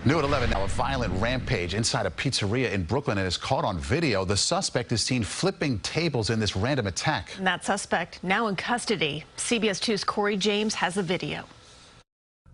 New at 11 now, a violent rampage inside a pizzeria in Brooklyn and is caught on video. The suspect is seen flipping tables in this random attack. And that suspect now in custody. CBS 2's Cory James has a video.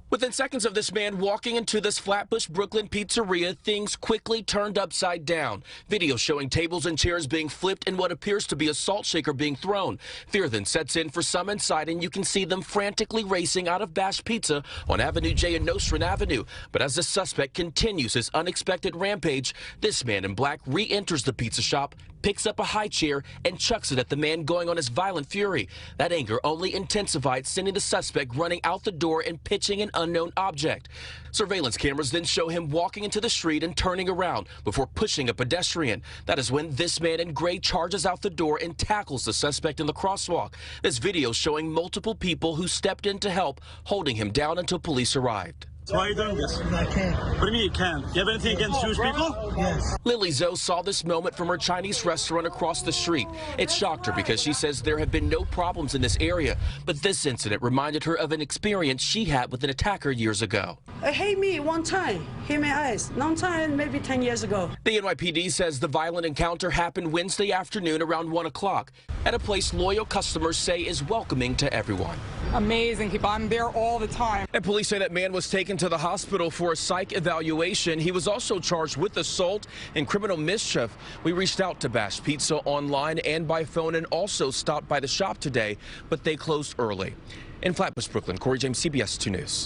Within seconds of this man walking into this Flatbush, Brooklyn pizzeria, things quickly turned upside down. Video showing tables and chairs being flipped and what appears to be a salt shaker being thrown. Fear then sets in for some inside, and you can see them frantically racing out of Bash Pizza on Avenue J and Nostrand Avenue. But as the suspect continues his unexpected rampage, this man in black re-enters the pizza shop, picks up a high chair, and chucks it at the man going on his violent fury. That anger only intensified, sending the suspect running out the door and pitching an unknown object. Surveillance cameras then show him walking into the street and turning around before pushing a pedestrian. That is when this man in gray charges out the door and tackles the suspect in the crosswalk. This video showing multiple people who stepped in to help, holding him down until police arrived. So why are you doing this? I can't. What do you mean you can't? You have anything against Jewish people? Yes. Lily Zoe saw this moment from her Chinese restaurant across the street. It shocked her because she says there have been no problems in this area. But this incident reminded her of an experience she had with an attacker years ago. He hit me one time, hit my eyes. Long time, maybe 10 years ago. The NYPD says the violent encounter happened Wednesday afternoon around 1 o'clock at a place loyal customers say is welcoming to everyone. Amazing people. I'm there all the time. And police say that man was taken to the hospital for a psych evaluation. He was also charged with assault and criminal mischief. We reached out to Bash Pizza online and by phone and also stopped by the shop today, but they closed early. In Flatbush, Brooklyn, Cory James, CBS 2 News.